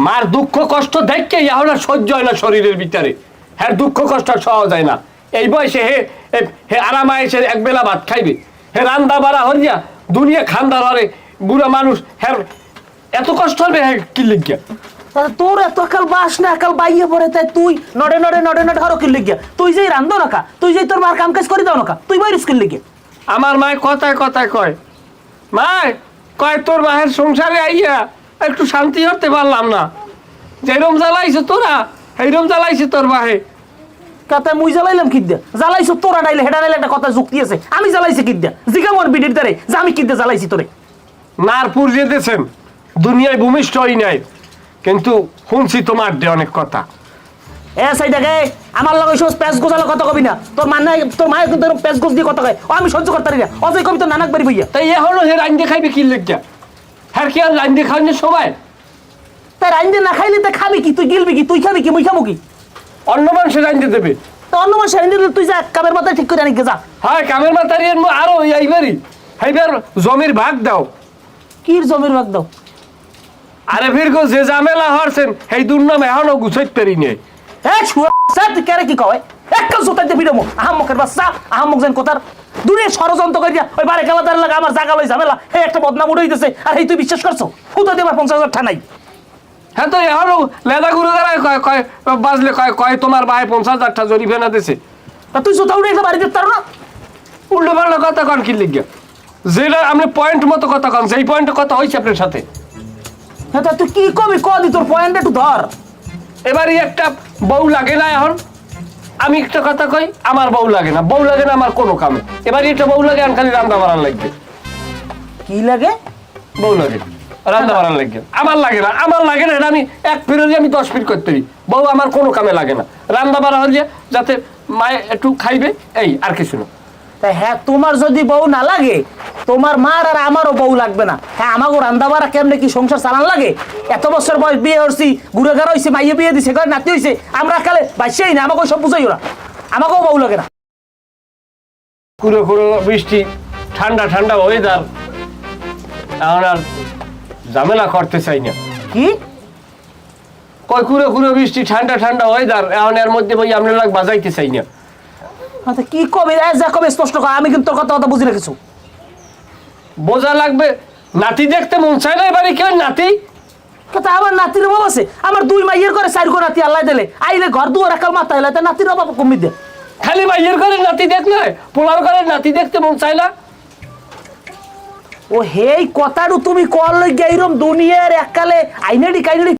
মার দুঃখ কষ্ট দেখকে এখন আর সহ্য হয় না শরীরের ভিতরে। হ্যাঁ, দুঃখ কষ্ট সহজ যায় না। এই বয়সে হে আরামা এসে একবেলা ভাত খাইবে, হে রান্দা বাড়া হরিয়া দুনিয়া খান্দার হরে বুড়া মানুষ, হ্যাঁ এত কষ্ট হবে হ্যাঁ কি লিখিয়া? তোর এত কাল বাস না কাল বাইয়ে পড়ে, তাই তুই নড়ে নড়ে নড়ে নড়ে হরো কিল লিখিয়া, তুই যেই রান্ধো না কা, তুই যেই তোর মার কাম কাজ করে দাও না কা, তুই বাইরে স্কিল লিখিয়া। আমার মায় কথায় কথায় কয়, মায় কয় তোর মায়ের সংসারে আইয়া একটু শান্তি করতে পারলাম না, যেরম জ্বালাইছে তোরা সেইরম জ্বালাইছে তোর মাহে। কাতে মুই জ্বালাইলাম কি দিয়া? জ্বালাইছো তোরা ডাইলে হেডা ডাইলে একটা কথা যুক্তি আছে, আমি জ্বালাইছি কি দিয়া? জিগা মোর বিডির দ্বারে যে আমি কি দিয়া জ্বালাইছি তোরে? নারপুর যে দেছেন দুনিয়ায় ভূমিষ্ঠ হই নাই, কিন্তু শুনছি তোমার দে অনেক কথা। এ সাই দেখে আমার লগে সব পেজ গোজালো কথা কবি না, তোর মানে তোর মায়ের কিন্তু পেজ গোজ দিয়ে কথা কয়, ও আমি সহ্য করতে পারি না, অজয় কবি তো নানাক বাড়ি বইয়া। তাই এখনো হে রাইন্দে খাইবে কি লেগা? হ্যাঁ কি আর রাইন্দে খাওয়ানোর সবাই? তাই রাইন্দে না খাইলে তো খাবি কি? তুই গিলবি কি? তুই খাবি কি? মুই খাবো কি? অন্য মানুষের রাইন্দে দেবে তো অন্য মানুষ রাইন্দে দিলে তুই যা কামের মাথায় ঠিক করে আনিকে যা। হ্যাঁ, কামের মাথারি আরো এইবারই এইবার জমির ভাগ দাও। কি জমির ভাগ দাও? আরে ফিরগো যে ঝামেলা হরছেন সেই দুর্নাম এখনো গুছাইতে পারি নাই। এ ছুয়া সাত কেরে কি কয়? একটা জোতা দিয়ে বিড়মু আহাম্মকের বাচ্চা, আহাম্মক যেন কোথার দূরে ষড়যন্ত্র করিয়া ওই বারে খেলাদার লাগা আমার জায়গা লই ঝামেলা, এই একটা বদনাম উড়াইতেছে, আর এই তুই বিশ্বাস করছো? হুতো দেবার 50,000 ঠানাই। হ্যাঁ, তো এখনো লেদা গুরু দ্বারা কয় কয় বাজলে কয় কয় তোমার ভাই 50,000 টাকা জরিমানা দিছে। তা তুই জোতা উড়ে একটা বাড়ি দিতে পারো না? উল্টো পাল্টা কথা কন কি লিখিয়া? যেটা আপনি পয়েন্ট মতো কথা কন, সেই পয়েন্টে কথা হয়েছে আপনার সাথে। হ্যাঁ, তা তুই কি কবি কদি, তোর পয়েন্ট একটু ধর। এবারই একটা বউ লাগে না এখন। আমি একটা কথা কই, আমার বউ লাগে না, বউ লাগে না আমার কোনো কামে। এবারই একটা বউ লাগে, আমি খালি রান্না বাড়ান লাগবে। কি লাগে? বউ লাগে রান্না বাড়ান লাগবে, আমার লাগে না। আমার লাগে না, এটা আমি 1 ফিট আমি 10 ফিট করতে পারি। বউ আমার কোনো কামে লাগে না, রান্না বাড়া হলে যাতে মায়ে একটু খাইবে, এই আর কিছু না। তাই হ্যাঁ, তোমার যদি বউ না লাগে, তোমার মার আর আমারও বউ লাগবে না। হ্যাঁ, আমাকে রান্দা বাড়া কেমনে কি সংসার চালান লাগে? এত বছর বয়স বিয়ে হচ্ছি, ঘুরে ঘাড়া হয়েছে, মাইয়ে বিয়ে দিছে, ঘরে নাতি হয়েছে, আমরা কালে বাসছেই না, আমাকে সব বুঝাই ওরা, আমাকেও বউ লাগে না। কুড়ো কুড়ো বৃষ্টি, ঠান্ডা ঠান্ডা ওয়েদার, এখন আর ঝামেলা করতে চাই না। কি কয় কুড়ো কুড়ো বৃষ্টি, ঠান্ডা ঠান্ডা ওয়েদার, এখন এর মধ্যে ভাই আমরা লাগ বাজাইতে চাই না। আচ্ছা, কি কবে যা কবে স্পষ্ট কর, আমি কিন্তু তোর কথা কথা বুঝি না কিছু। বোঝা লাগবে, নাতি দেখতে মন চায় না এবারে কেউ নাতি? কথা আমার নাতির অভাব আছে? আমার 2 মাইয়ের করে 4 গো নাতি আল্লাহ দিলে, আইলে ঘর দুয়ার একাল মাথা এলে, তা নাতির অভাব কমি দে। খালি ভাইয়ের ঘরে নাতি দেখ না, পোলার ঘরে নাতি দেখতে মন চায় না। ও হেই কথাটা তুমি কল লই গেইরম দুনিয়ার এককালে আইনাডি কাইনাডি